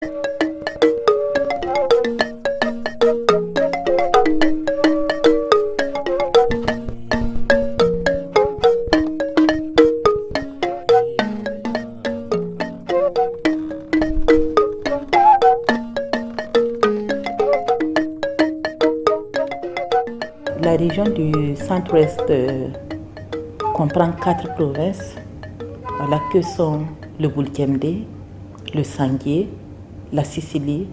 La région du centre-ouest comprend 4 provinces, que sont le Bulkemde, le Sangué, la Sicile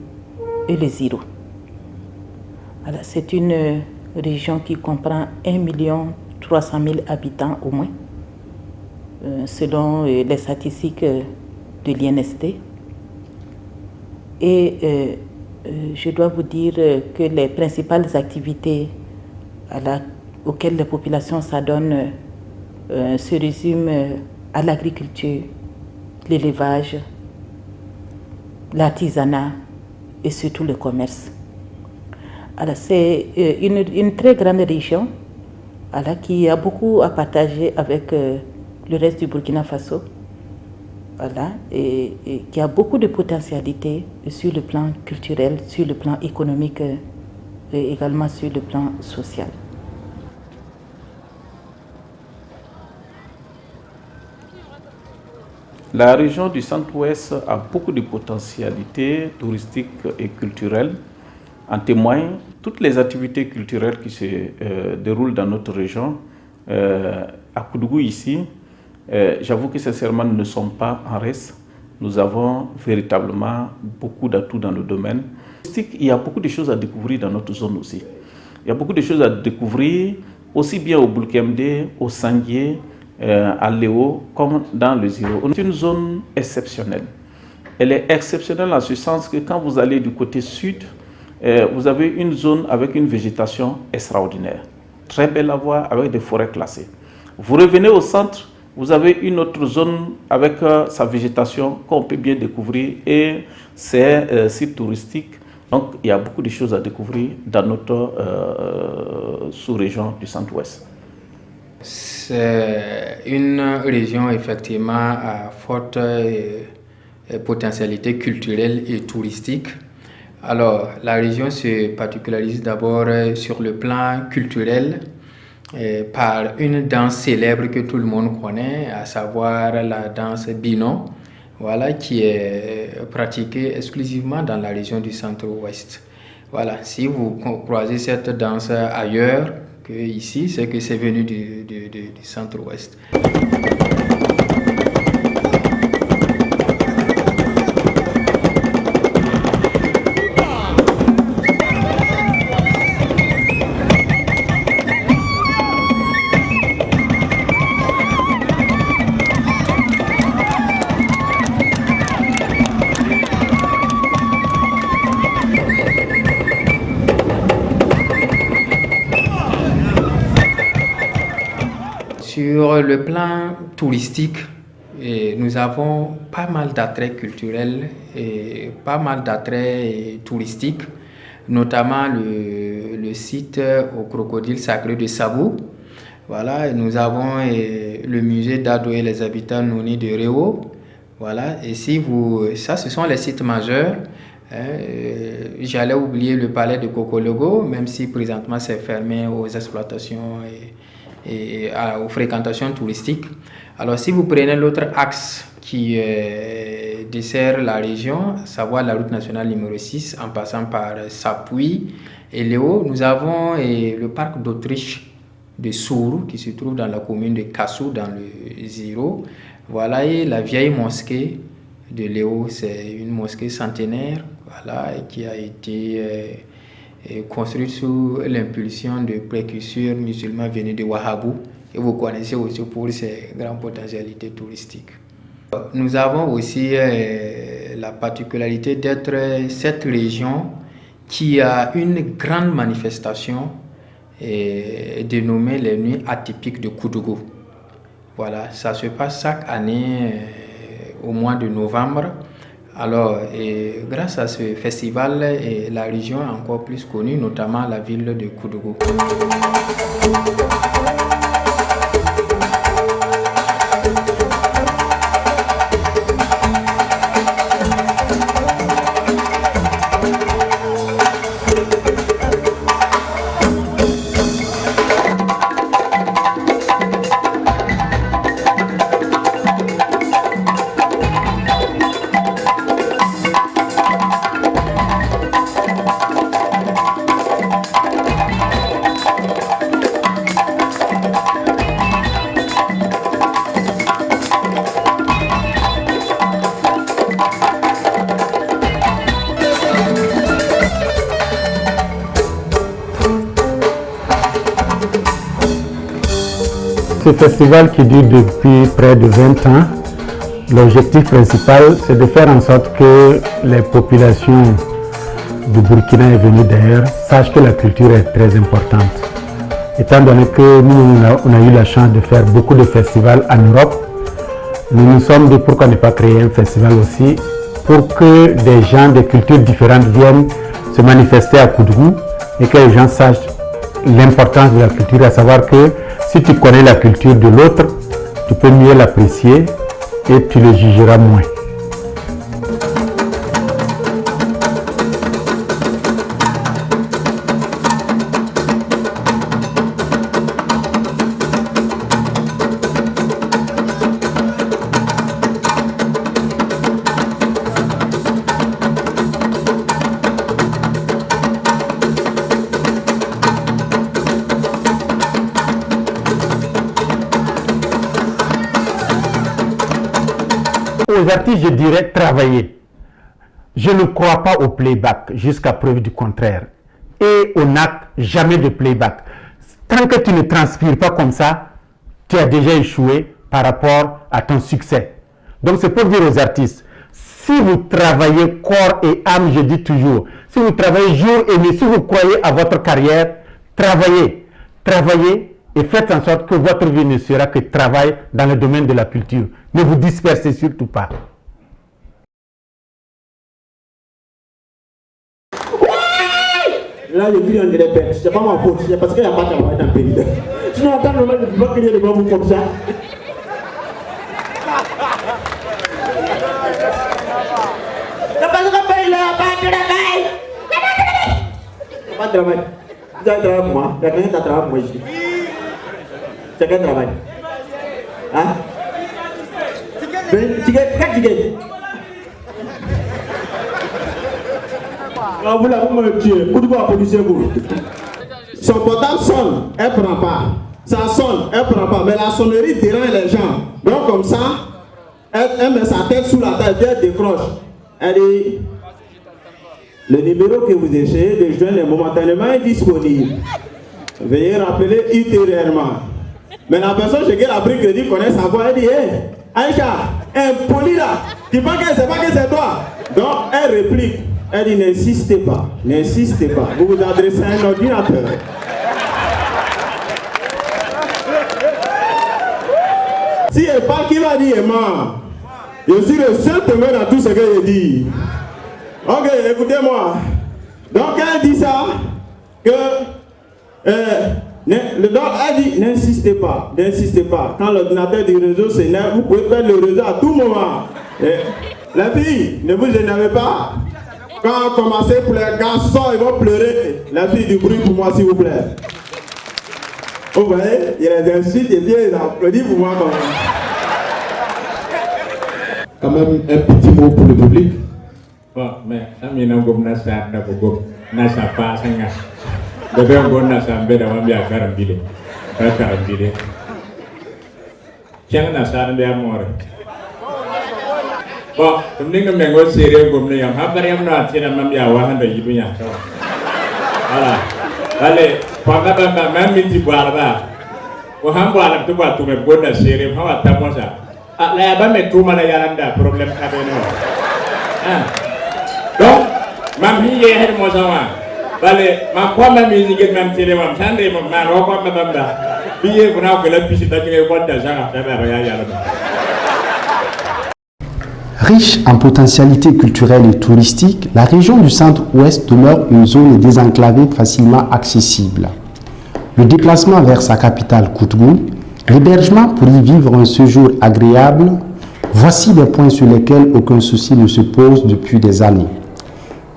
et le Ziro. C'est une région qui comprend 1 300 000 habitants au moins, selon les statistiques de l'INST. Et je dois vous dire que les principales activités auxquelles les populations s'adonnent se résument à l'agriculture, l'élevage, l'artisanat et surtout le commerce. C'est une très grande région qui a beaucoup à partager avec le reste du Burkina Faso, et qui a beaucoup de potentialités sur le plan culturel, sur le plan économique et également sur le plan social. La région du centre-ouest a beaucoup de potentialités touristiques et culturelles. En témoignent toutes les activités culturelles qui se déroulent dans notre région. À Koudougou ici, j'avoue que sincèrement nous ne sommes pas en reste. Nous avons véritablement beaucoup d'atouts dans le domaine. Il y a beaucoup de choses à découvrir dans notre zone aussi. Il y a beaucoup de choses à découvrir aussi bien au Bulkemde, au Sangué, à Léo, comme dans le Ziro. C'est une zone exceptionnelle. Elle est exceptionnelle en ce sens que quand vous allez du côté sud, vous avez une zone avec une végétation extraordinaire. Très belle à voir avec des forêts classées. Vous revenez au centre, vous avez une autre zone avec sa végétation qu'on peut bien découvrir et c'est site touristique. Donc il y a beaucoup de choses à découvrir dans notre sous-région du centre-ouest. C'est une région effectivement à forte potentialité culturelle et touristique. Alors, la région se particularise d'abord sur le plan culturel par une danse célèbre que tout le monde connaît, à savoir la danse Bino, qui est pratiquée exclusivement dans la région du centre-ouest. Si vous croisez cette danse ailleurs que ici, c'est que c'est venu du centre-ouest. Sur le plan touristique, nous avons pas mal d'attraits culturels et pas mal d'attraits touristiques, notamment le site au crocodile sacré de Sabou. Nous avons le musée d'Ado et les habitants Noni de Réo. Et ça, ce sont les sites majeurs. J'allais oublier le palais de Kokologo, même si présentement c'est fermé aux exploitations et aux fréquentations touristiques. Alors si vous prenez l'autre axe qui dessert la région, à savoir la route nationale numéro 6 en passant par Sapui et Léo, nous avons le parc d'Autriche de Sourou qui se trouve dans la commune de Kassou dans le Ziro. Et la vieille mosquée de Léo, c'est une mosquée centenaire qui a été construite sous l'impulsion de précurseurs musulmans venus de Ouahabou, que vous connaissez aussi pour ses grandes potentialités touristiques. Nous avons aussi la particularité d'être cette région qui a une grande manifestation dénommée les Nuits atypiques de Koudougou. Ça se passe chaque année au mois de novembre. Alors, grâce à ce festival, la région est encore plus connue, notamment la ville de Koudougou. ce festival qui dure depuis près de 20 ans, l'objectif principal, c'est de faire en sorte que les populations du Burkina et venues d'ailleurs sachent que la culture est très importante. Étant donné que nous, on a eu la chance de faire beaucoup de festivals en Europe, nous nous sommes dit pourquoi ne pas créer un festival aussi pour que des gens de cultures différentes viennent se manifester à Koudougou et que les gens sachent l'importance de la culture, à savoir que si tu connais la culture de l'autre, tu peux mieux l'apprécier et tu le jugeras moins. Aux artistes, je dirais travailler. Je ne crois pas au playback jusqu'à preuve du contraire. Et au NAC, jamais de playback. Tant que tu ne transpires pas comme ça, tu as déjà échoué par rapport à ton succès. Donc c'est pour dire aux artistes, si vous travaillez corps et âme, je dis toujours, si vous travaillez jour et nuit, si vous croyez à votre carrière, travaillez. Travaillez et faites en sorte que votre vie ne sera que travail dans le domaine de la culture. Ne vous dispersez surtout pas. Là, le client de l'épée, c'est pas ma faute, c'est parce qu'il n'y a pas de travail dans le pays. Sinon, attends, le mec ne va pas crier devant vous comme ça. T'as pas de travail là, pas de travail. Pas de travail. Tu as un travail pour moi, tu as rien à travailler pour moi ici. C'est quel travail? Hein? Quel ticket? Vous l'avez me tué. Où tu vas policier vous? Son portable sonne, elle prend pas. Ça sonne, elle prend pas. Mais la sonnerie dérange les gens. Donc comme ça, elle met sa tête sous la tête, elle décroche. Elle dit, le numéro que vous essayez de joindre est momentanément indisponible. Veuillez rappeler ultérieurement. Mais la personne chez qui elle a pris crédit connaît sa voix. Elle dit, hé, Aïcha, impoli là, tu penses que c'est pas que c'est toi. Donc elle réplique. Elle dit, n'insistez pas, n'insistez pas. Vous vous adressez à un ordinateur. Si elle parle, qui va dire mort? Je suis le seul témoin dans tout ce que je dis. Ok, écoutez-moi. Donc elle dit ça, que donc elle dit, n'insistez pas, n'insistez pas. Quand l'ordinateur du réseau s'énerve, vous pouvez perdre le réseau à tout moment. La fille, ne vous énervez pas. Quand on commence pour les garçons, ils vont pleurer. La fille, du bruit pour moi, s'il vous plaît. Vous voyez, il y a des insultes et puis ils applaudissent pour moi quand même un petit mot pour le public. Bon, mais ami na gom na sa na gom na sa pa sanga. De be gom na sa be da wambi akara bile. Akara bile. Tiang na sa na amore. Bon, comme nous avons un série comme nous avons, après nous avons tiré même ya wahan de yibunya. Voilà. Allez, pendant que même midi boire là, on a boire tout boire tout me bonne série, on va t'amour ça. Ah, là bas mais tout mal yalanda problème avec nous. Donc, même hier elle m'a dit, allez, ma quoi même musique même télé même chanter même ma robe même bamba. Billet pour nous que la piscine d'ailleurs bonne d'argent à faire rien yalanda. Riche en potentialités culturelles et touristiques, la région du centre-ouest demeure une zone désenclavée facilement accessible. Le déplacement vers sa capitale Koudougou, l'hébergement pour y vivre un séjour agréable, voici des points sur lesquels aucun souci ne se pose depuis des années.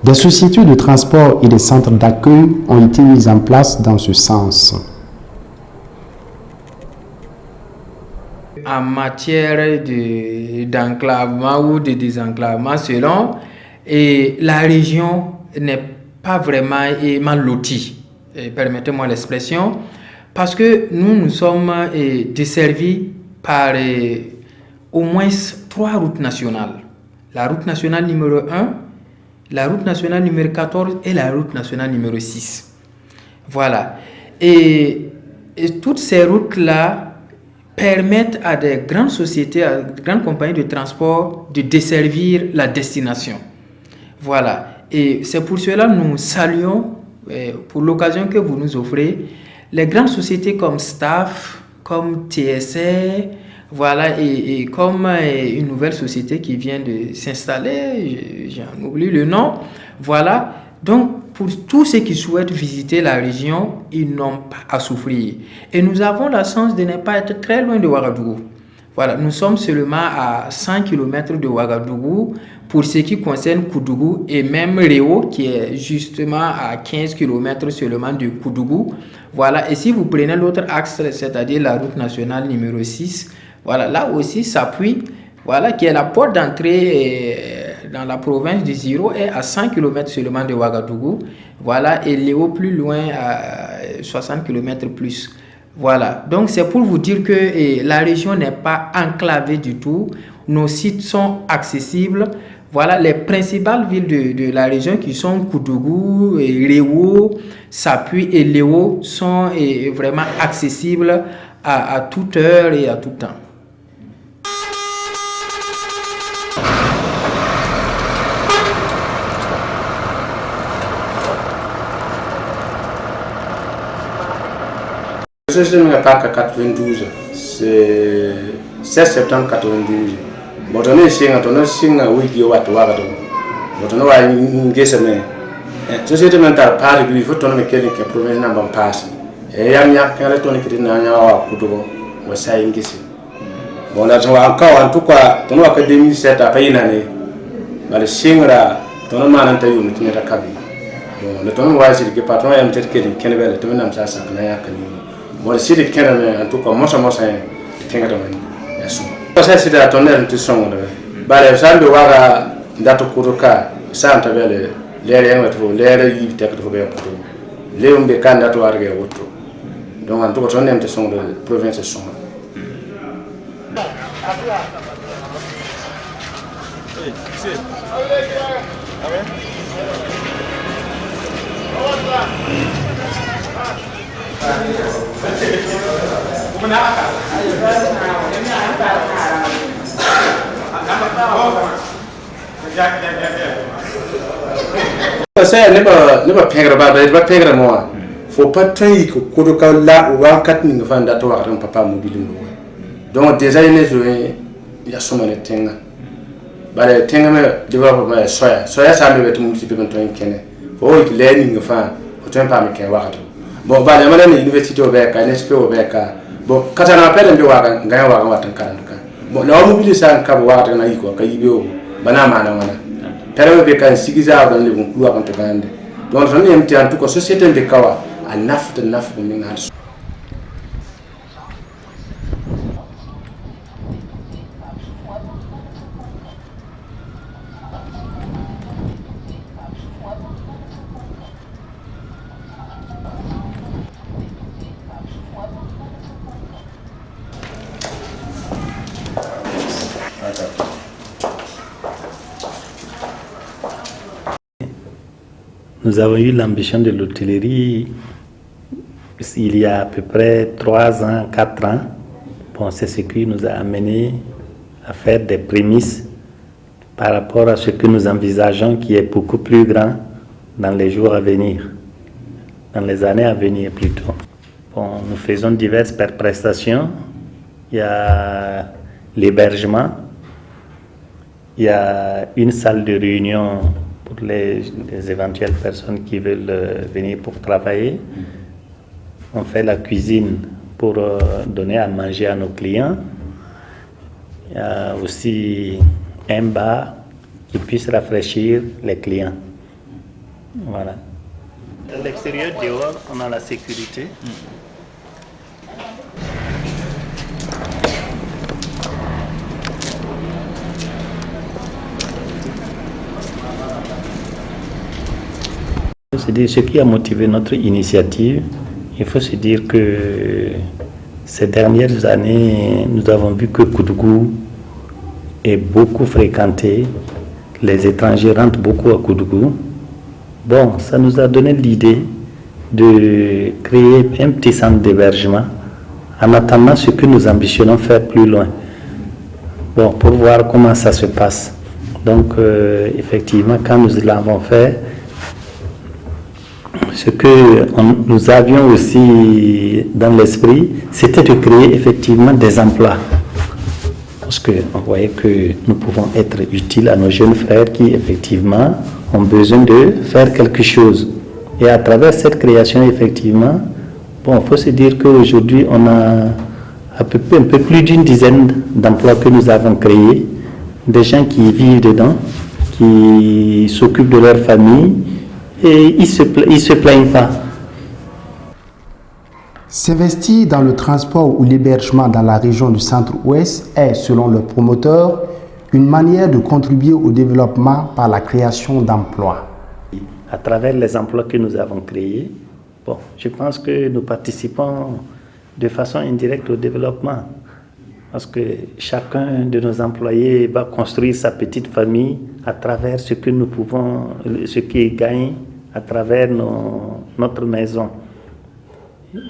Des sociétés de transport et des centres d'accueil ont été mis en place dans ce sens. En matière d'enclavement ou de désenclavement, selon, et la région n'est pas vraiment mal lotie, permettez-moi l'expression, parce que nous sommes desservis par au moins 3 routes nationales. La route nationale numéro 1, la route nationale numéro 14 et la route nationale numéro 6. Voilà. Et toutes ces routes-là permettent à des grandes sociétés, à des grandes compagnies de transport de desservir la destination. Voilà. Et c'est pour cela que nous saluons, pour l'occasion que vous nous offrez, les grandes sociétés comme Staff, comme TSA, voilà, et comme une nouvelle société qui vient de s'installer, j'en oublie le nom, voilà. Donc, pour tous ceux qui souhaitent visiter la région, ils n'ont pas à souffrir. Et nous avons la chance de ne pas être très loin de Ouagadougou. Voilà, nous sommes seulement à 100 km de Ouagadougou pour ce qui concerne Koudougou et même Réo qui est justement à 15 km seulement de Koudougou. Voilà, et si vous prenez l'autre axe, c'est-à-dire la route nationale numéro 6, voilà, là aussi s'appuie, voilà, qui est la porte d'entrée dans la province du Ziro est à 100 km seulement de Ouagadougou. Voilà, et Léo plus loin à 60 km plus. Voilà, donc c'est pour vous dire que la région n'est pas enclavée du tout. Nos sites sont accessibles. Voilà, les principales villes de la région qui sont Koudougou, Réo, Sapui et Léo sont vraiment accessibles à toute heure et à tout temps. Je suis venu à 92, c'est 16 septembre 92. Bon, on est ici, on est ici, on est ici, on est ici, société mentale par il faut tourner quelqu'un qui provient d'un bon passe. Et il y a un tourné qui est dans un couteau, on s'est ingénié. Bon, là, encore, en tout cas, ton que 2007 a payé une année. Mais le chien là, ton homme a entendu, mais tu n'es pas capable. Bon, le ton voici que patron est peut-être quelqu'un qui est ton homme ça, ça n'a pas bon, si les Canadiens, en tout cas, moi, ça m'a fait un peu ça, c'est la tonnerre de son. Bah, les gens de Waga, d'Ato Kuruka, ça, on t'avait l'air yves techniques pour Léon de Canada à Réauto. Donc, en tout cas, on aime de son de province de son. Ça n'est pas perdre, pas perdre moi. Faut pas traiter que là ou à 4 000 francs d'attendre un papa mobile. Donc déjà il y a somme de tenga. Bah les tenga me développement soya ça me met multiplier maintenant kene. Faut que learning enfin faut un pas me ken wakati. Bon bah les madame université au Beka, NSP au Beka. Bon quand on appelle un waga ngaya waga watanka. Bon la mobile ça en kabo wakati na iko kayibo bana mana wana. Père Beka sigiza dans les bons coups avant de gagner. Donc j'en ai un petit en tout cas société de kawa à naf de minage. Nous avons eu l'ambition de l'hôtellerie il y a à peu près 3 ans, 4 ans. Bon, c'est ce qui nous a amené à faire des prémices par rapport à ce que nous envisageons qui est beaucoup plus grand dans les jours à venir, dans les années à venir plutôt. Bon, nous faisons diverses prestations. Il y a l'hébergement, il y a une salle de réunion pour les éventuelles personnes qui veulent venir pour travailler. On fait la cuisine pour donner à manger à nos clients. Il y a aussi un bar qui puisse rafraîchir les clients. Voilà. À l'extérieur, dehors, on a la sécurité. C'est ce qui a motivé notre initiative. Il faut se dire que ces dernières années, nous avons vu que Koudougou est beaucoup fréquenté. Les étrangers rentrent beaucoup à Koudougou. Bon, ça nous a donné l'idée de créer un petit centre d'hébergement en attendant ce que nous ambitionnons faire plus loin. Bon, pour voir comment ça se passe. Donc, effectivement, quand nous l'avons fait, ce que nous avions aussi dans l'esprit, c'était de créer effectivement des emplois. Parce qu'on voyait que nous pouvons être utiles à nos jeunes frères qui, effectivement, ont besoin de faire quelque chose. Et à travers cette création, effectivement, bon, il faut se dire qu'aujourd'hui, on a un peu plus d'une dizaine d'emplois que nous avons créés, des gens qui vivent dedans, qui s'occupent de leur famille, et ils se plaignent pas. S'investir dans le transport ou l'hébergement dans la région du Centre-Ouest est, selon le promoteur, une manière de contribuer au développement par la création d'emplois. À travers les emplois que nous avons créés, bon, je pense que nous participons de façon indirecte au développement. Parce que chacun de nos employés va construire sa petite famille à travers ce que nous pouvons, ce qu'il gagne à travers notre maison.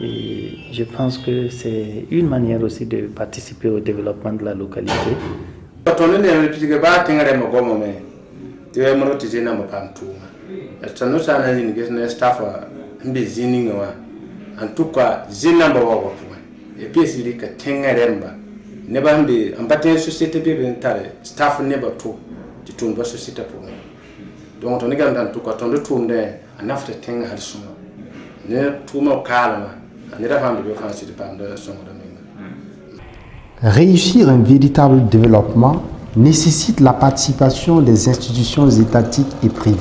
Et je pense que c'est une manière aussi de participer au développement de la localité. Donc on est dans tout cas on retourne en Afrique Réussir un véritable développement nécessite la participation des institutions étatiques et privées.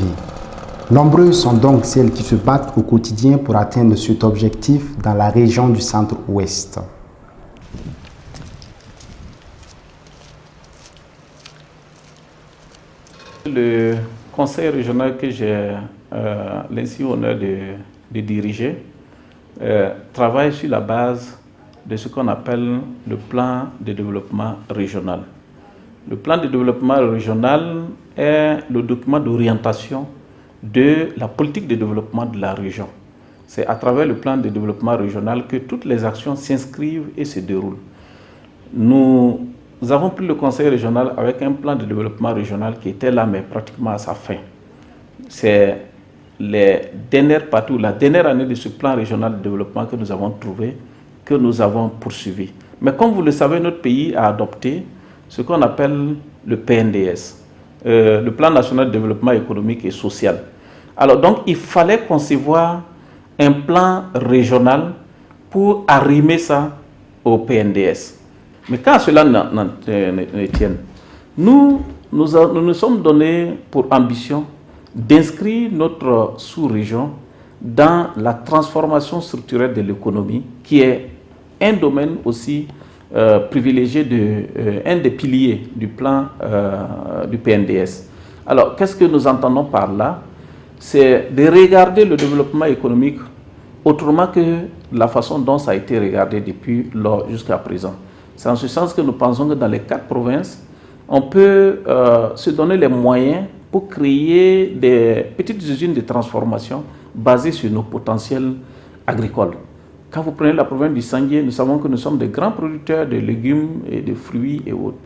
Nombreuses sont donc celles qui se battent au quotidien pour atteindre cet objectif dans la région du Centre-Ouest. Le conseil régional que j'ai l'insigne honneur de diriger travaille sur la base de ce qu'on appelle le plan de développement régional. Le plan de développement régional est le document d'orientation de la politique de développement de la région. C'est à travers le plan de développement régional que toutes les actions s'inscrivent et se déroulent. Nous avons pris le conseil régional avec un plan de développement régional qui était là, mais pratiquement à sa fin. C'est les dernières parties, la dernière année de ce plan régional de développement que nous avons trouvé, que nous avons poursuivi. Mais comme vous le savez, notre pays a adopté ce qu'on appelle le PNDS, le plan national de développement économique et social. Alors donc, il fallait concevoir un plan régional pour arrimer ça au PNDS. Mais quand cela ne tienne, nous nous sommes donnés pour ambition d'inscrire notre sous-région dans la transformation structurelle de l'économie, qui est un domaine aussi privilégié, un des piliers du plan du PNDS. Alors, qu'est-ce que nous entendons par là? C'est de regarder le développement économique autrement que la façon dont ça a été regardé depuis lors jusqu'à présent. C'est en ce sens que nous pensons que dans les 4 provinces, on peut se donner les moyens pour créer des petites usines de transformation basées sur nos potentiels agricoles. Quand vous prenez la province du Sanguier, nous savons que nous sommes des grands producteurs de légumes et de fruits et autres.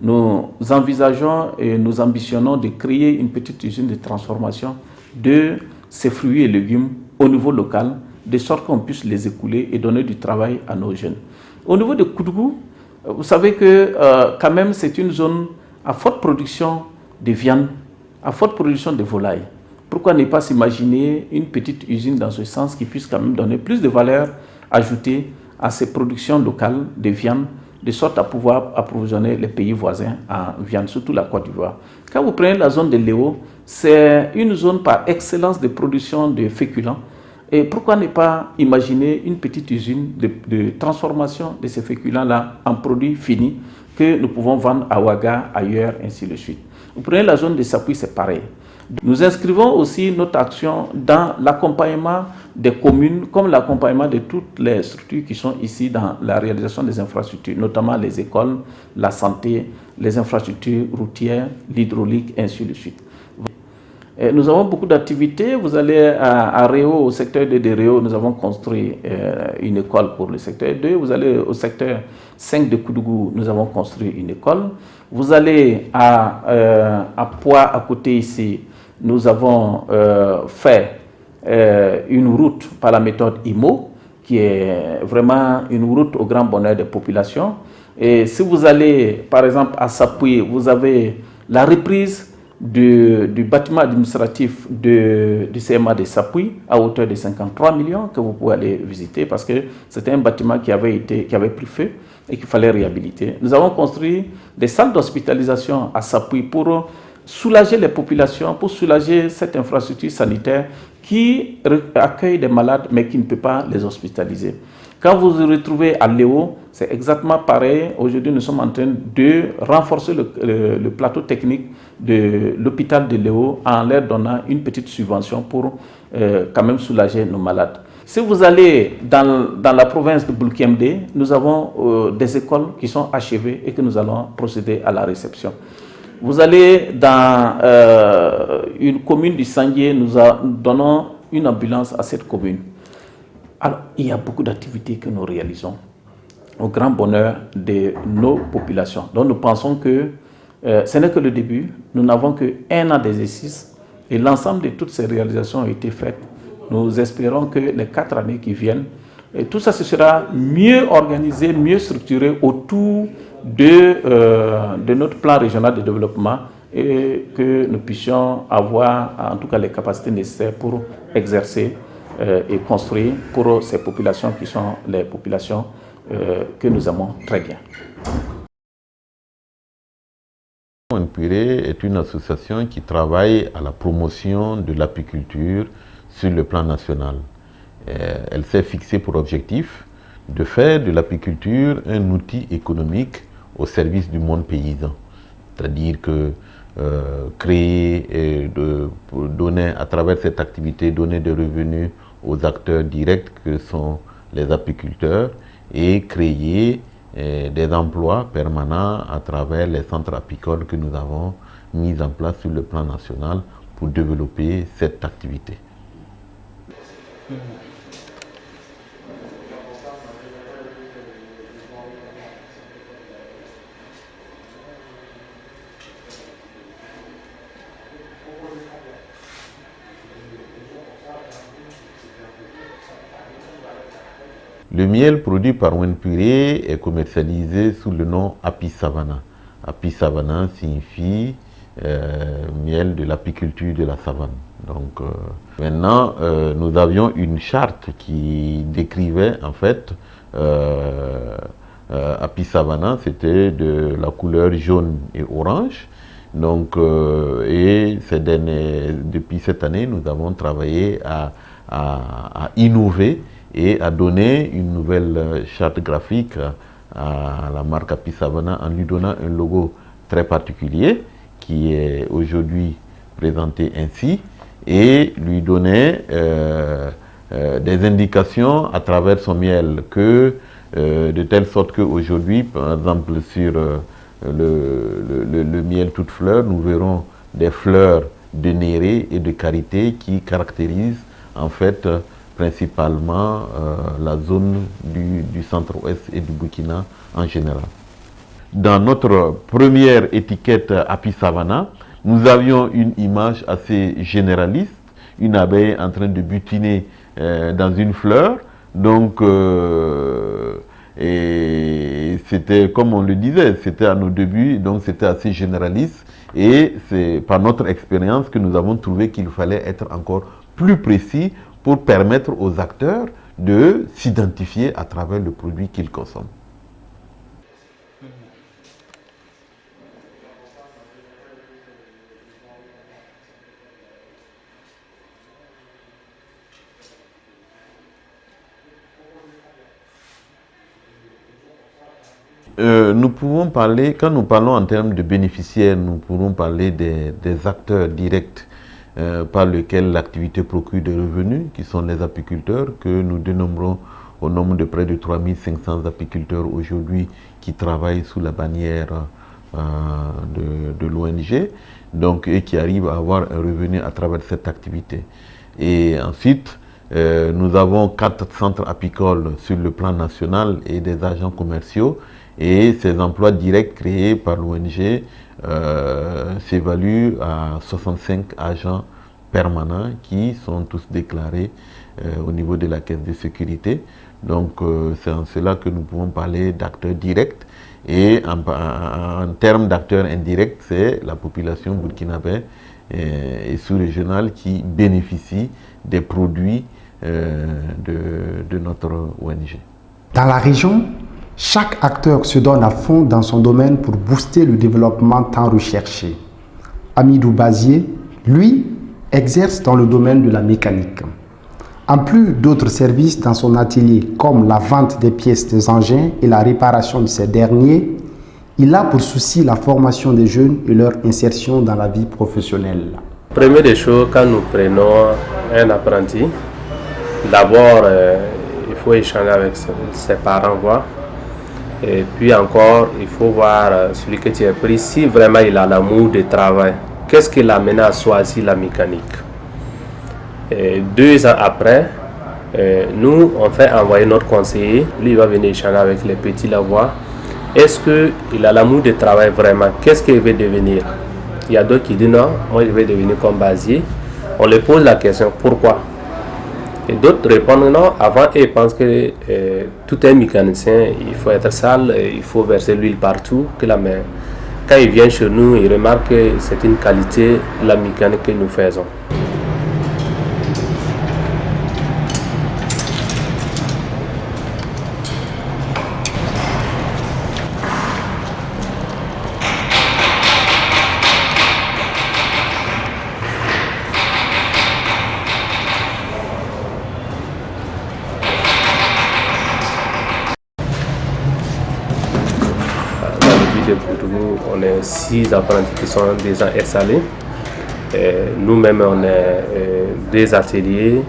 Nous envisageons et nous ambitionnons de créer une petite usine de transformation de ces fruits et légumes au niveau local, de sorte qu'on puisse les écouler et donner du travail à nos jeunes. Au niveau de Koudgou, vous savez que quand même c'est une zone à forte production de viande, à forte production de volailles. Pourquoi ne pas s'imaginer une petite usine dans ce sens qui puisse quand même donner plus de valeur ajoutée à ces productions locales de viande, de sorte à pouvoir approvisionner les pays voisins en viande, surtout la Côte d'Ivoire. Quand vous prenez la zone de Léo, c'est une zone par excellence de production de féculents. Et pourquoi ne pas imaginer une petite usine de transformation de ces féculents-là en produits finis que nous pouvons vendre à Ouaga, ailleurs, ainsi de suite. Vous prenez la zone de Sapui, c'est pareil. Nous inscrivons aussi notre action dans l'accompagnement des communes, comme l'accompagnement de toutes les structures qui sont ici dans la réalisation des infrastructures, notamment les écoles, la santé, les infrastructures routières, l'hydraulique, ainsi de suite. Nous avons beaucoup d'activités. Vous allez à Réau, au secteur de Réau, nous avons construit une école pour le secteur 2. Vous allez au secteur 5 de Koudougou, nous avons construit une école. Vous allez à Poix, à côté ici, nous avons fait une route par la méthode IMO, qui est vraiment une route au grand bonheur des populations. Et si vous allez, par exemple, à Sapui, vous avez la reprise du bâtiment administratif du CMA de Sapui à hauteur de 53 millions que vous pouvez aller visiter parce que c'était un bâtiment qui avait pris feu et qu'il fallait réhabiliter. Nous avons construit des salles d'hospitalisation à Sapui pour soulager les populations, pour soulager cette infrastructure sanitaire qui accueille des malades mais qui ne peut pas les hospitaliser. Quand vous vous retrouvez à Léo, c'est exactement pareil. Aujourd'hui, nous sommes en train de renforcer le plateau technique de l'hôpital de Léo en leur donnant une petite subvention pour quand même soulager nos malades. Si vous allez dans la province de Bulkiemde, nous avons des écoles qui sont achevées et que nous allons procéder à la réception. Vous allez dans une commune du Sanguier, nous donnons une ambulance à cette commune. Alors, il y a beaucoup d'activités que nous réalisons au grand bonheur de nos populations. Donc, nous pensons que ce n'est que le début. Nous n'avons qu'un an d'exercice et l'ensemble de toutes ces réalisations ont été faites. Nous espérons que les 4 années qui viennent, et tout ça se sera mieux organisé, mieux structuré autour de notre plan régional de développement et que nous puissions avoir en tout cas les capacités nécessaires pour exercer et construire pour ces populations qui sont les populations que nous aimons très bien. ONPURE est une association qui travaille à la promotion de l'apiculture sur le plan national. Elle s'est fixée pour objectif de faire de l'apiculture un outil économique au service du monde paysan. C'est-à-dire que créer et donner, à travers cette activité, donner des revenus aux acteurs directs que sont les apiculteurs et créer des emplois permanents à travers les centres apicoles que nous avons mis en place sur le plan national pour développer cette activité. Le miel produit par ONPURE est commercialisé sous le nom Api Savana. Api Savana signifie miel de l'apiculture de la savane. Donc maintenant, nous avions une charte qui décrivait en fait Api Savana, c'était de la couleur jaune et orange. Donc, depuis cette année, nous avons travaillé à innover et à donner une nouvelle charte graphique à la marque Api Savana en lui donnant un logo très particulier qui est aujourd'hui présenté ainsi et lui donner des indications à travers son miel de telle sorte qu'aujourd'hui, par exemple sur le miel toute fleur, nous verrons des fleurs de néré et de karité qui caractérisent en fait principalement la zone du centre-ouest et du Burkina en général. Dans notre première étiquette Api Savana, nous avions une image assez généraliste, une abeille en train de butiner dans une fleur. Donc, et c'était, comme on le disait, c'était à nos débuts, donc c'était assez généraliste. Et c'est par notre expérience que nous avons trouvé qu'il fallait être encore plus précis pour permettre aux acteurs de s'identifier à travers le produit qu'ils consomment. Nous pouvons parler, quand nous parlons en termes de bénéficiaires, nous pourrons parler des acteurs directs par lesquels l'activité procure des revenus, qui sont les apiculteurs, que nous dénombrons au nombre de près de 3500 apiculteurs aujourd'hui qui travaillent sous la bannière de l'ONG, donc, et qui arrivent à avoir un revenu à travers cette activité. Et ensuite, nous avons 4 centres apicoles sur le plan national et des agents commerciaux, et ces emplois directs créés par l'ONG s'évaluent à 65 agents permanents qui sont tous déclarés au niveau de la caisse de sécurité. Donc c'est en cela que nous pouvons parler d'acteurs directs, et en termes d'acteurs indirects, c'est la population burkinabé et sous-régionale qui bénéficie des produits de notre ONG. Dans la région, chaque acteur se donne à fond dans son domaine pour booster le développement tant recherché. Amidou Bazier, lui, exerce dans le domaine de la mécanique. En plus d'autres services dans son atelier comme la vente des pièces des engins et la réparation de ces derniers, il a pour souci la formation des jeunes et leur insertion dans la vie professionnelle. Première des choses, quand nous prenons un apprenti, d'abord il faut échanger avec ses parents, voir. Et puis encore, il faut voir celui que tu as pris, si vraiment il a l'amour du travail. Qu'est-ce qui l'a mené à choisir la mécanique? Et 2 ans après, nous, on fait envoyer notre conseiller. Lui, il va venir échanger avec les petits, la voir. Est-ce qu'il a l'amour du travail vraiment? Qu'est-ce qu'il veut devenir? Il y a d'autres qui disent non, moi je vais devenir comme Bazier. On leur pose la question, pourquoi? Et d'autres répondent non. Avant, ils pensent que tout est mécanicien, il faut être sale, il faut verser l'huile partout. Quand il vient chez nous, il remarque que c'est une qualité, la mécanique que nous faisons. On est 6 apprentis qui sont déjà installés. Nous-mêmes, on est 2 ateliers.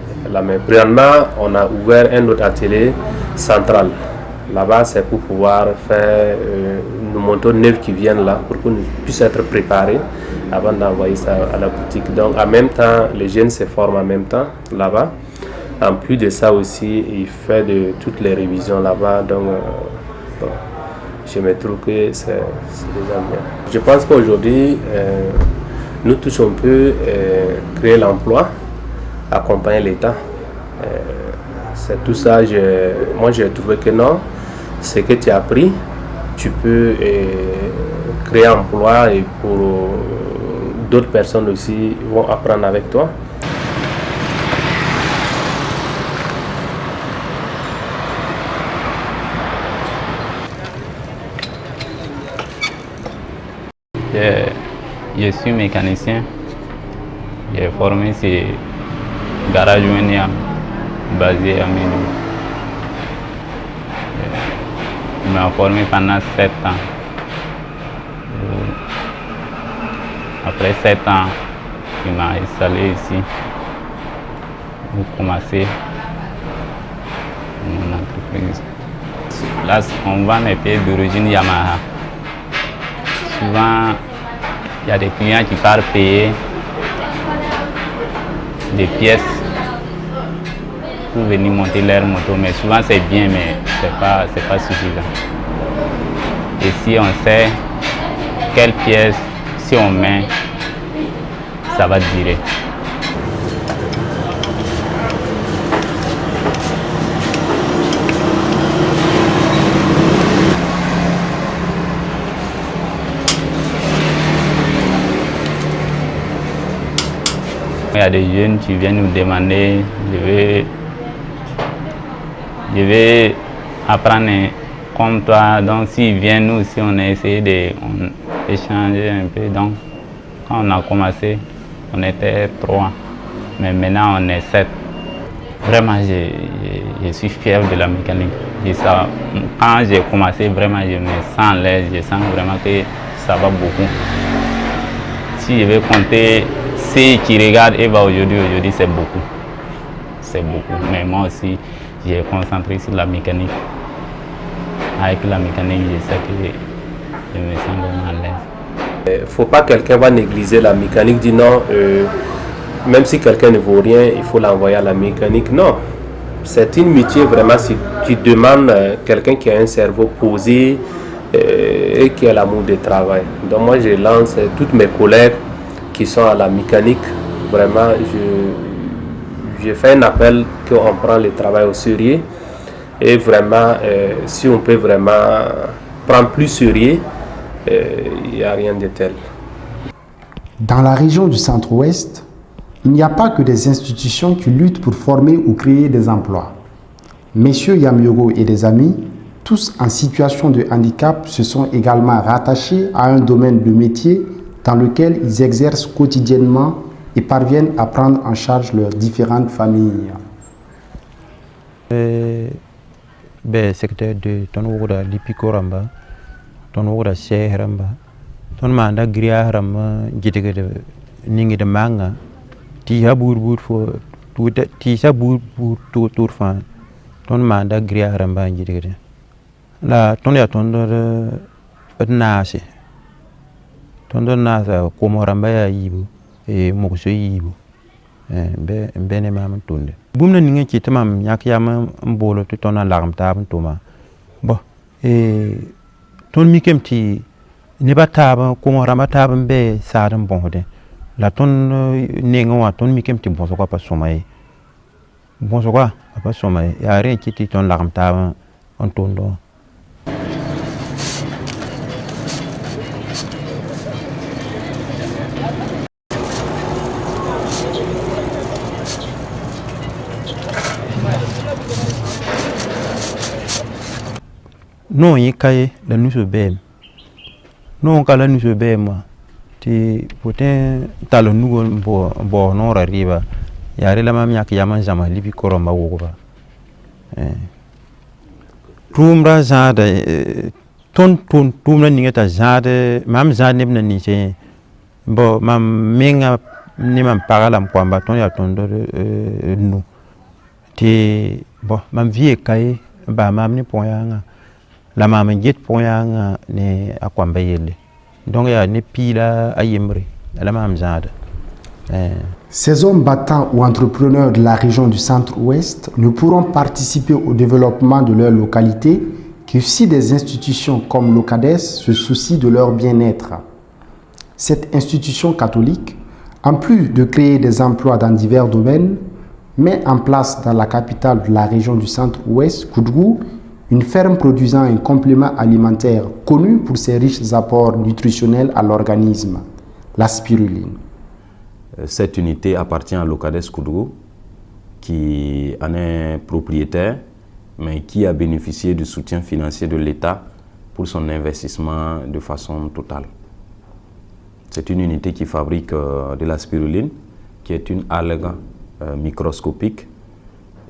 Présentement, on a ouvert un autre atelier central. Là-bas, c'est pour pouvoir faire nos motos neufs qui viennent là, pour que nous puissions être préparés avant d'envoyer ça à la boutique. Donc, en même temps, les jeunes se forment en même temps là-bas. En plus de ça aussi, il fait de toutes les révisions là-bas. Donc, bon, je me trouve que c'est déjà bien. Je pense qu'aujourd'hui, nous tous on peut créer l'emploi, accompagner l'État. C'est tout ça. Moi, j'ai trouvé que non, ce que tu as appris, tu peux créer emploi et pour d'autres personnes aussi vont apprendre avec toi. Je suis mécanicien. J'ai formé sur garage Weniam, basé à Ménou. Je m'ai formé pendant 7 ans. Après 7 ans, il m'a installé ici pour commencer mon entreprise. Là, on vend des pièces d'origine Yamaha. Souvent, il y a des clients qui partent payer des pièces pour venir monter leur moto, mais souvent c'est bien, mais c'est pas suffisant. Et si on sait quelle pièce, si on met, ça va durer. Il y a des jeunes qui viennent nous demander, je vais apprendre comme toi. Donc s'ils viennent, nous aussi on a essayé d'échanger un peu. Donc quand on a commencé, on était 3, mais maintenant on est 7. Vraiment, je suis fier de la mécanique. Quand j'ai commencé, vraiment je me sens à l'aise, je sens vraiment que ça va beaucoup. Si je vais compter ceux qui regardent Eva aujourd'hui, c'est beaucoup. C'est beaucoup. Mais moi aussi, j'ai concentré sur la mécanique. Avec la mécanique, je sais que je me sens vraiment à l'aise. Il ne faut pas que quelqu'un va négliger la mécanique, dit non, même si quelqu'un ne vaut rien, il faut l'envoyer à la mécanique. Non, c'est une métier vraiment qui demande quelqu'un qui a un cerveau posé et qui a l'amour du travail. Donc moi je lance toutes mes collègues qui sont à la mécanique, vraiment je fais un appel qu'on prend le travail au sérieux et vraiment si on peut vraiment prendre plus sérieux, il n'y a rien de tel. Dans la région du Centre-Ouest, il n'y a pas que des institutions qui luttent pour former ou créer des emplois. Messieurs Yamyogo et des amis, tous en situation de handicap, se sont également rattachés à un domaine de métier dans lequel ils exercent quotidiennement et parviennent à prendre en charge leurs différentes familles. Secteur de Tonouda Lipikoramba, Tonouda Sehramba, Tonmanda Griarama, Gitigate Ningi de Manga, Tia Burbour for Tisa Burbour to Turfan, Tonmanda Griaramba Gitigate. La Tonia Tondor Nasi Tondor Nasa, Komoramba Ibu, e Mokuso Ibu, Bene Mam Tunde. Boom ninge ci tamam yak yama mbolo to tona larm tab toma bo ton mi kemti ne bataba ko rama tab be sadam bonde la ton nenga wa ton mi kemti bonso ko pa somay bonso ko pa somay ya rien ci ti ton larm tab on tondo. Non, il y a la nuit sur BM. Non, quand la nuit sur BM, tu peux t'aller nous bon non arrive. Il y a la mamie qui a mangé ma libi koroma woba. Tumra zade ton tumra ningeta zade mam zade nebna ni c'est bon mam menga ni mam paralam kwamba ton ya ton nous. Ti bon mam vie kai ba mam ni poyanga. La maman jet poyanga ne akwamba yele. Donc il y a ne pila ayemri la maman zade. Ces hommes battants ou entrepreneurs de la région du Centre-Ouest ne pourront participer au développement de leur localité que si des institutions comme l'OCADES se soucient de leur bien-être. Cette institution catholique, en plus de créer des emplois dans divers domaines, met en place dans la capitale de la région du Centre-Ouest, Koudgou, une ferme produisant un complément alimentaire connu pour ses riches apports nutritionnels à l'organisme, la spiruline. Cette unité appartient à l'OCADES Koudgou, qui en est propriétaire, mais qui a bénéficié du soutien financier de l'État pour son investissement de façon totale. C'est une unité qui fabrique de la spiruline, qui est une algue microscopique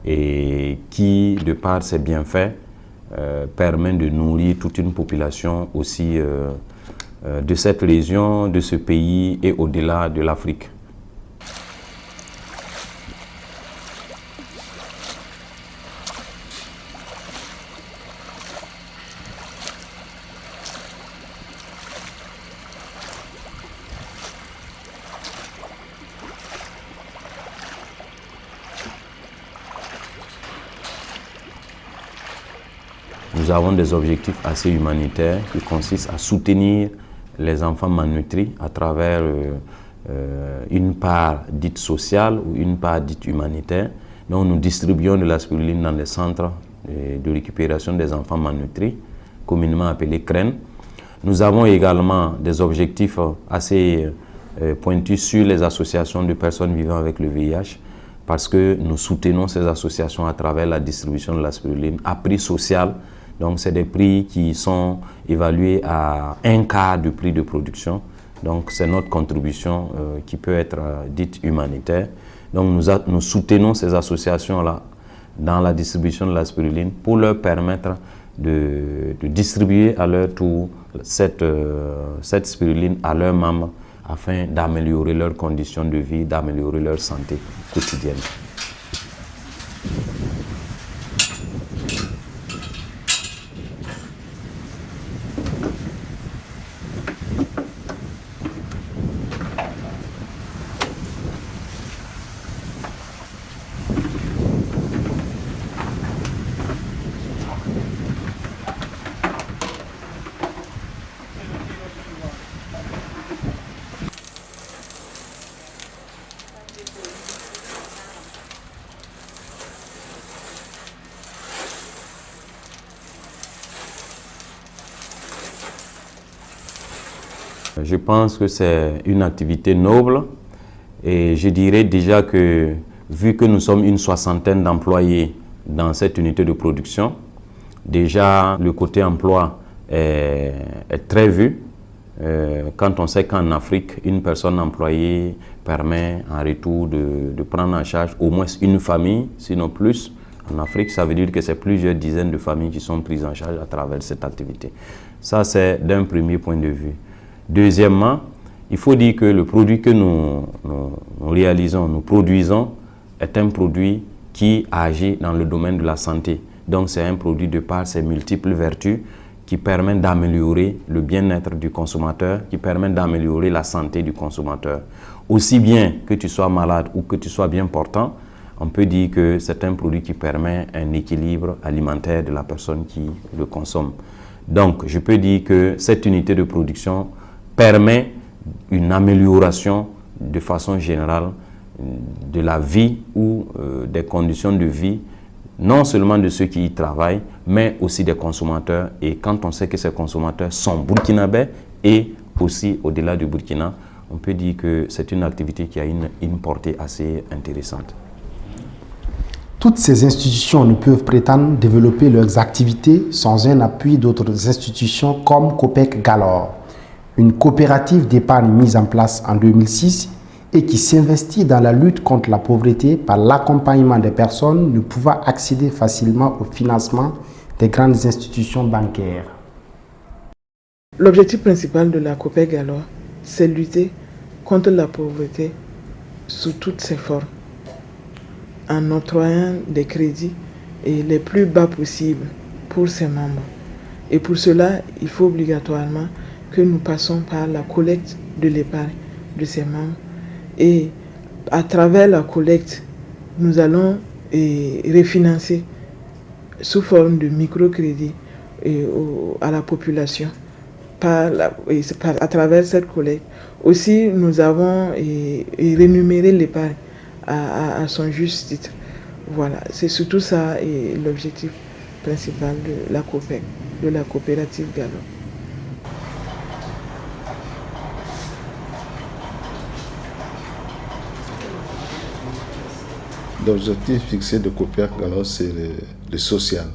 et qui, de par ses bienfaits, permet de nourrir toute une population aussi de cette région, de ce pays et au-delà de l'Afrique. Nous avons des objectifs assez humanitaires qui consistent à soutenir les enfants malnutris à travers une part dite sociale ou une part dite humanitaire. Donc nous distribuons de la spiruline dans les centres de récupération des enfants malnutris, communément appelés CREN. Nous avons également des objectifs assez pointus sur les associations de personnes vivant avec le VIH, parce que nous soutenons ces associations à travers la distribution de la spiruline à prix social. Donc c'est des prix qui sont évalués à un quart du prix de production. Donc c'est notre contribution qui peut être dite humanitaire. Donc nous soutenons ces associations-là dans la distribution de la spiruline pour leur permettre de distribuer à leur tour cette spiruline à leurs membres afin d'améliorer leurs conditions de vie, d'améliorer leur santé quotidienne. Je pense que c'est une activité noble et je dirais déjà que vu que nous sommes une 60aine d'employés dans cette unité de production, déjà le côté emploi est très vu. Quand on sait qu'en Afrique, une personne employée permet en retour de prendre en charge au moins une famille, sinon plus. En Afrique, ça veut dire que c'est plusieurs dizaines de familles qui sont prises en charge à travers cette activité. Ça, c'est d'un premier point de vue. Deuxièmement, il faut dire que le produit que nous réalisons, nous produisons, est un produit qui agit dans le domaine de la santé. Donc, c'est un produit de par ses multiples vertus qui permet d'améliorer le bien-être du consommateur, qui permet d'améliorer la santé du consommateur. Aussi bien que tu sois malade ou que tu sois bien portant, on peut dire que c'est un produit qui permet un équilibre alimentaire de la personne qui le consomme. Donc, je peux dire que cette unité de production permet une amélioration de façon générale de la vie ou des conditions de vie, non seulement de ceux qui y travaillent, mais aussi des consommateurs. Et quand on sait que ces consommateurs sont burkinabés et aussi au-delà du Burkina, on peut dire que c'est une activité qui a une portée assez intéressante. Toutes ces institutions ne peuvent prétendre développer leurs activités sans un appui d'autres institutions comme Copec Galore, une coopérative d'épargne mise en place en 2006 et qui s'investit dans la lutte contre la pauvreté par l'accompagnement des personnes ne pouvant accéder facilement au financement des grandes institutions bancaires. L'objectif principal de la Copec Galore, c'est lutter contre la pauvreté sous toutes ses formes, en octroyant des crédits les plus bas possibles pour ses membres. Et pour cela, il faut obligatoirement que nous passons par la collecte de l'épargne de ses membres. Et à travers la collecte, nous allons refinancer sous forme de microcrédit à la population à travers cette collecte. Aussi, nous avons rémunéré l'épargne à son juste titre. Voilà, c'est surtout ça l'objectif principal de la COPEC, de la coopérative Galore. L'objectif fixé de Copec Galore, c'est le social.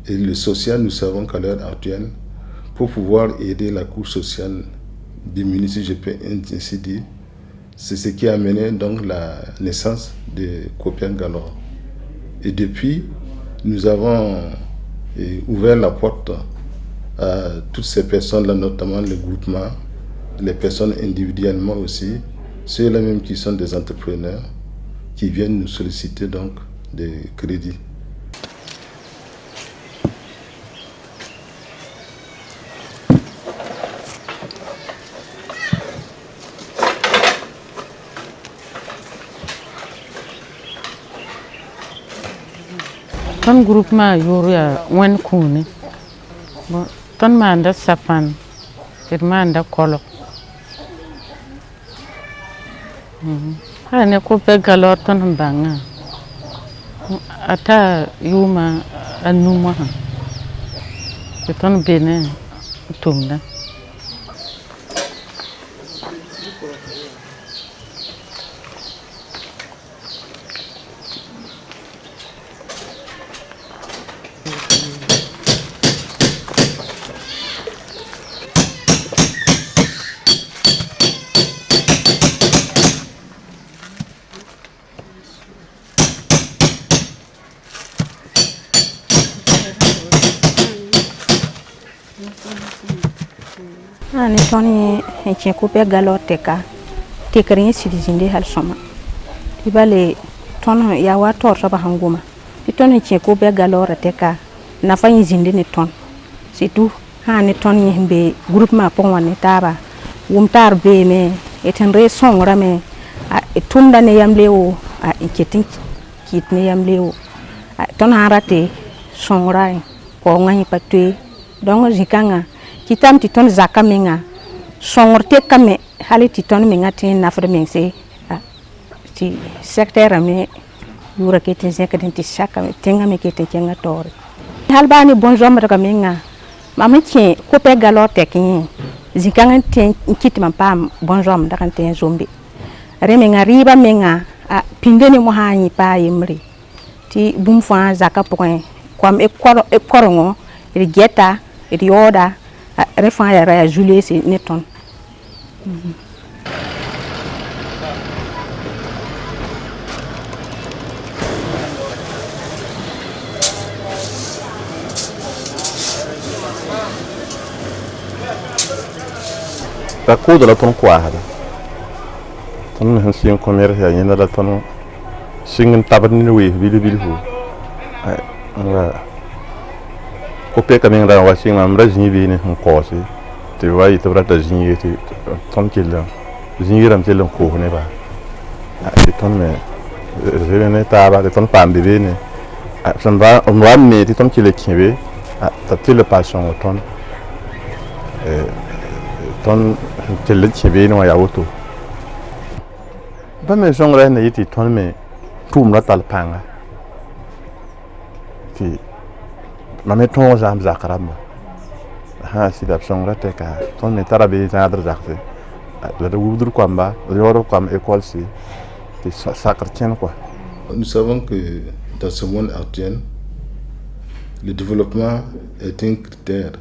Et le social, nous savons qu'à l'heure actuelle, pour pouvoir aider la couche sociale diminuer, si je peux ainsi dire, c'est ce qui a amené donc la naissance de Copec Galore. Et depuis, nous avons ouvert la porte à toutes ces personnes-là, notamment les groupements, les personnes individuellement aussi, ceux-là même qui sont des entrepreneurs, qui viennent nous solliciter donc des crédits. Ton groupement yoria wen kuni ton manda sapan manda kolo ne Copec Galore ton banga ata yuma anuma ton bene tumda Ani toni enche Copec Galore teka tekrin sidizinde hal soma ibale tono ya wa torso ba hanguma toni enche Copec Galore teka na fa zinde ni ton situ ha ni ton yimbe groupement pon woni taba wumtar be me etenre songra me tumda ne yamlewo enchetin kit ne yamlewo ton harate songra ko ngani patwe donc zikanga kitam ti ton zaka menga songorte kame hali ti ton menga tin nafre mengse ti secteur me yura kete zekadin ti saka tenga me kete kenga tor halbani bonjour mata kamenga mama ti Copec Galore tekin Zikangan ten kit man pam bonjour man dakan ten zombi. Reme ngariba menga a pindeni mo hani pa yimri. Ti bum fa zaka point kwam e korongo e geta e yoda refan ya ra Julie si neton. Ta ko da la ton kwaada ton me hansi ko mer ya yenda la ton singin tabat ni we bil hu ay nga ko pe ka men da wa sing am ra jini bi ni ko si te wa yi tabra ta jini ti ton kila jini ram telam ko ne ba ay ton me re ne ta ba ton pam bi ni san ba on wa me ti ton kila kibe ta tele passion ton ton tele kibe no ya woto ba me jongre ne yiti ton me tum la tal panga ti ma me ton jam zakaramba ha si da jongre te ka ton me tarabe ta adar zakte la de wudur kwamba yoro kwam école si ti sakar tien quoi. Nous savons que dans ce monde actuel, le développement est un critère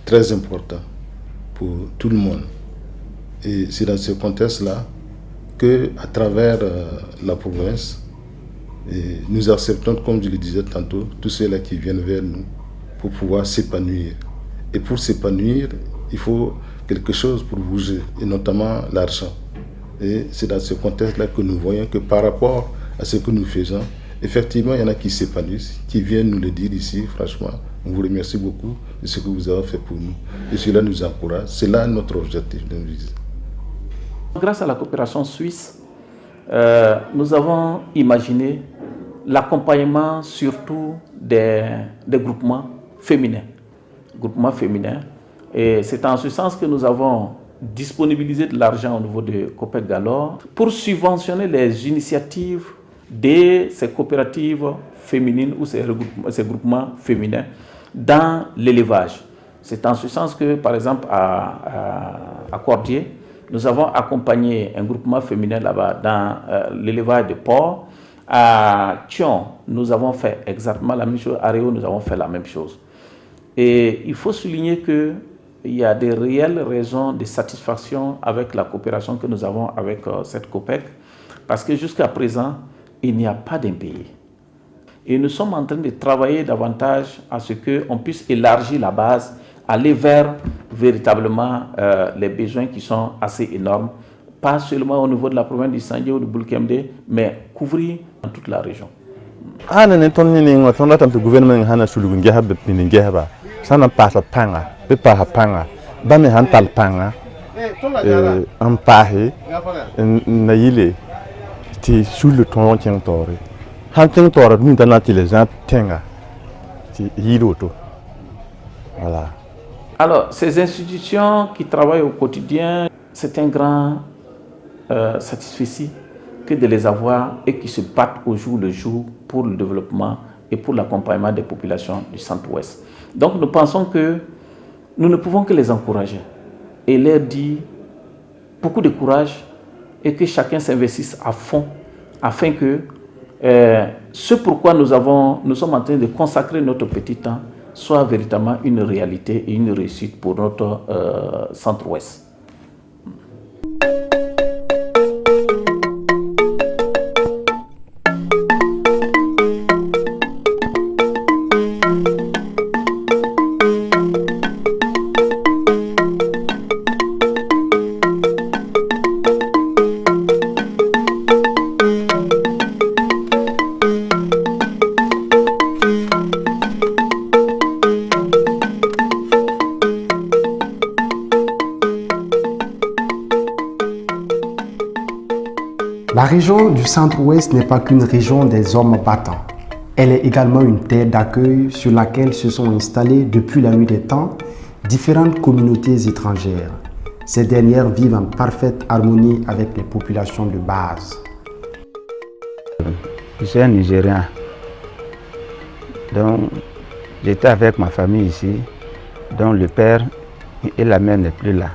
très important pour tout le monde. Et c'est dans ce contexte-là que, à travers la province, nous acceptons, comme je le disais tantôt, tous ceux-là qui viennent vers nous pour pouvoir s'épanouir. Et pour s'épanouir, il faut quelque chose pour bouger, et notamment l'argent. Et c'est dans ce contexte-là que nous voyons que par rapport à ce que nous faisons, effectivement, il y en a qui s'épanouissent, qui viennent nous le dire ici, franchement. On vous remercie beaucoup de ce que vous avez fait pour nous. Et cela nous encourage. C'est là notre objectif de vie. Grâce à la coopération suisse, nous avons imaginé l'accompagnement surtout des groupements féminins. Et c'est en ce sens que nous avons disponibilisé de l'argent au niveau de Copec Galore pour subventionner les initiatives de ces coopératives féminines ou ces groupements féminins dans l'élevage. C'est en ce sens que, par exemple, à Cordier, nous avons accompagné un groupement féminin là-bas dans l'élevage de porcs. À Thion, nous avons fait exactement la même chose. À Réau, nous avons fait la même chose. Et il faut souligner qu'il y a des réelles raisons de satisfaction avec la coopération que nous avons avec cette COPEC, parce que jusqu'à présent, il n'y a pas d'impayés. Et nous sommes en train de travailler davantage à ce qu'on puisse élargir la base, aller vers véritablement les besoins qui sont assez énormes, pas seulement au niveau de la province du Sandjé ou du Boulkemde, mais couvrir dans toute la région. Sana pasa panga, be paha panga, ba me hantal panga, pahe, na yile, ti sur le ton tient tore. Hanting tore, nous dans les gens tenga, ti yiloto. Voilà. Alors, ces institutions qui travaillent au quotidien, c'est un grand satisfait que de les avoir et qui se battent au jour le jour pour le développement et pour l'accompagnement des populations du Centre-Ouest. Donc nous pensons que nous ne pouvons que les encourager et leur dire beaucoup de courage et que chacun s'investisse à fond afin que ce pourquoi nous sommes en train de consacrer notre petit temps soit véritablement une réalité et une réussite pour notre Centre-Ouest. La région du Centre-Ouest n'est pas qu'une région des hommes battants. Elle est également une terre d'accueil sur laquelle se sont installées depuis la nuit des temps différentes communautés étrangères. Ces dernières vivent en parfaite harmonie avec les populations de base. Je suis un Nigérien. Donc, j'étais avec ma famille ici, dont le père et la mère n'est plus là.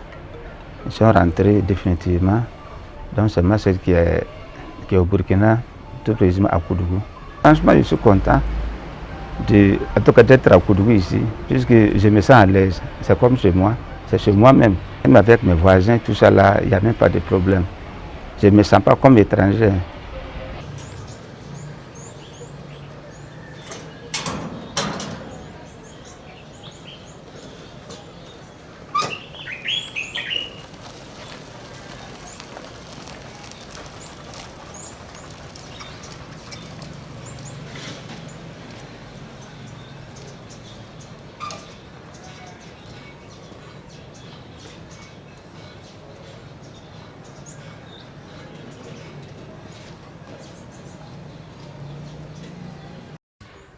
Ils sont rentrés définitivement. Donc c'est ma sœur qui est au Burkina, tout précisément à Koudougou. Franchement, je suis content d'être à Koudougou ici, puisque je me sens à l'aise. C'est comme chez moi, c'est chez moi-même. Même avec mes voisins, tout ça là, il n'y a même pas de problème. Je ne me sens pas comme étranger.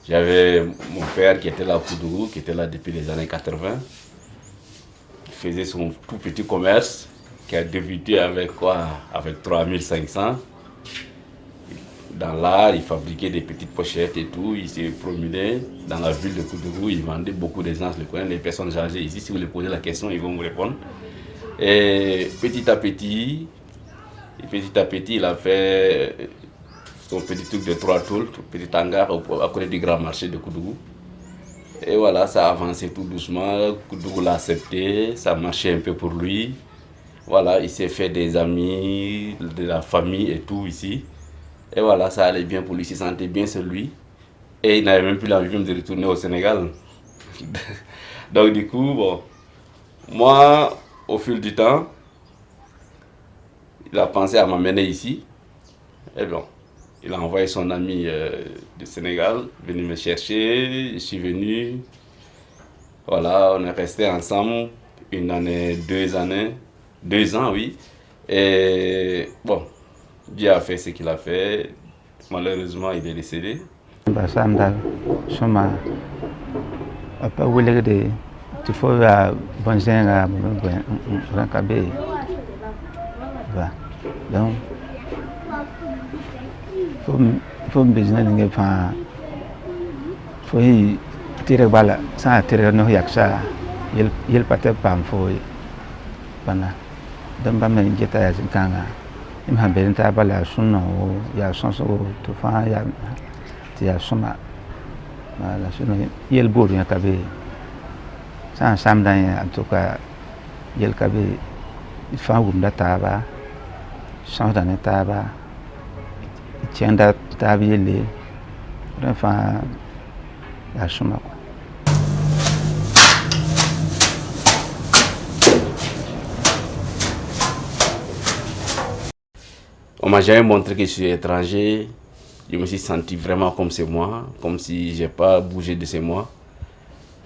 J'avais mon père qui était là à Koudougou, qui était là depuis les années 80. Il faisait son tout petit commerce qui a débuté avec quoi? Avec 3500. Dans l'art, il fabriquait des petites pochettes et tout. Il s'est promené dans la ville de Koudougou. Il vendait beaucoup d'essence. Je connais les personnes âgées ici. Si vous leur posez la question, ils vont vous répondre. Et petit à petit, il a fait son petit truc de 3 tours, petit hangar à côté du grand marché de Koudougou. Et voilà, ça a avancé tout doucement. Koudougou l'a accepté, ça marchait un peu pour lui. Voilà, il s'est fait des amis, de la famille et tout ici. Et voilà, ça allait bien pour lui, il se sentait bien sur lui. Et il n'avait même plus l'envie de retourner au Sénégal. Donc du coup, bon, moi, au fil du temps, il a pensé à m'amener ici. Et bon, il a envoyé son ami du Sénégal venir me chercher. Je suis venu. Voilà, on est resté ensemble 1 année, 2 années, 2 ans, oui. Et bon, Dieu a fait ce qu'il a fait. Malheureusement, il est décédé. Faut business n'ingé pas faut tirer bala ça tirer no yaksa il pater pam faut bana damba men jeta ya zinkanga imha benta bala sunno ya sonso to fa ya soma la sunno il bour ya kabe ça samdan en tout cas il kabe il fa gumda taba sans dans taba tienda tabile enfin la chuma. On m'a jamais montré que je suis étranger. Je me suis senti vraiment comme c'est moi, comme si j'ai pas bougé de chez moi.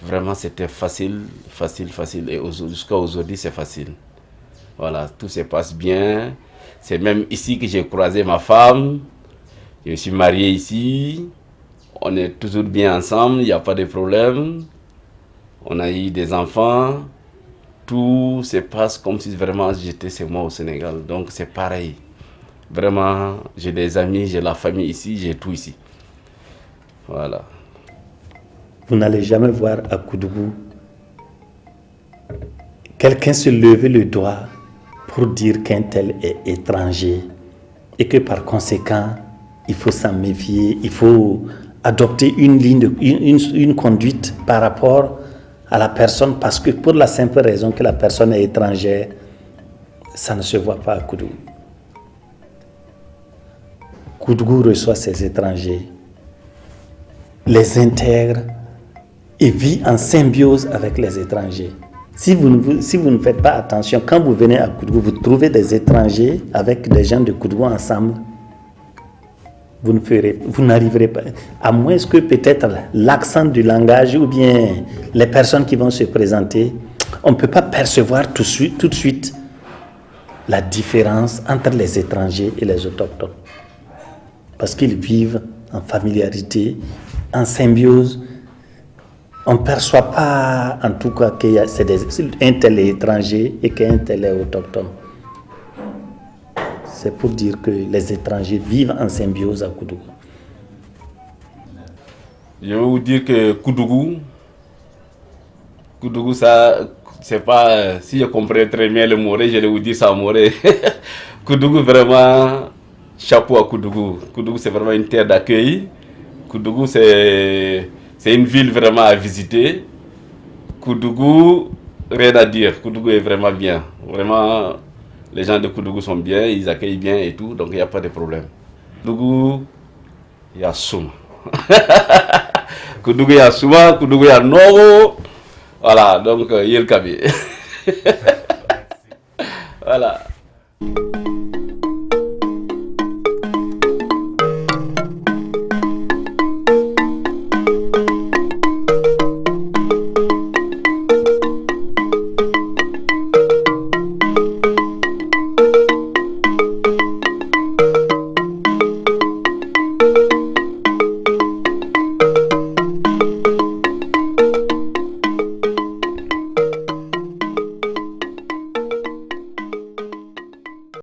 Vraiment, c'était facile. Et jusqu'à aujourd'hui, c'est facile. Voilà, tout se passe bien. C'est même ici que j'ai croisé ma femme. Je suis marié ici, on est toujours bien ensemble, il n'y a pas de problème. On a eu des enfants, tout se passe comme si vraiment j'étais chez moi au Sénégal. Donc c'est pareil. Vraiment, j'ai des amis, j'ai la famille ici, j'ai tout ici. Voilà. Vous n'allez jamais voir à Koudougou quelqu'un se lever le doigt pour dire qu'un tel est étranger et que par conséquent, il faut s'en méfier, il faut adopter une conduite par rapport à la personne parce que pour la simple raison que la personne est étrangère, ça ne se voit pas à Koudougou. Koudougou reçoit ses étrangers, les intègre et vit en symbiose avec les étrangers. Si vous ne faites pas attention, quand vous venez à Koudougou, vous trouvez des étrangers avec des gens de Koudougou ensemble, vous n'arriverez pas, à moins que peut-être l'accent du langage ou bien les personnes qui vont se présenter, on ne peut pas percevoir tout de suite la différence entre les étrangers et les autochtones. Parce qu'ils vivent en familiarité, en symbiose. On ne perçoit pas en tout cas qu'un tel est étranger et qu'un tel est autochtone. C'est pour dire que les étrangers vivent en symbiose à Koudougou. Je vais vous dire que Koudougou, sais pas si je comprends très bien le Moré, je vais vous dire ça en Moré. Koudougou, vraiment, chapeau à Koudougou. Koudougou, c'est vraiment une terre d'accueil. Koudougou, c'est une ville vraiment à visiter. Koudougou, rien à dire. Koudougou est vraiment bien. Vraiment, les gens de Koudougou sont bien, ils accueillent bien et tout, donc il n'y a pas de problème. Koudougou, il y a Souma. Koudougou, il y a Souma, Koudougou, il y a Noro. Voilà, donc il y a le Kabi. Voilà.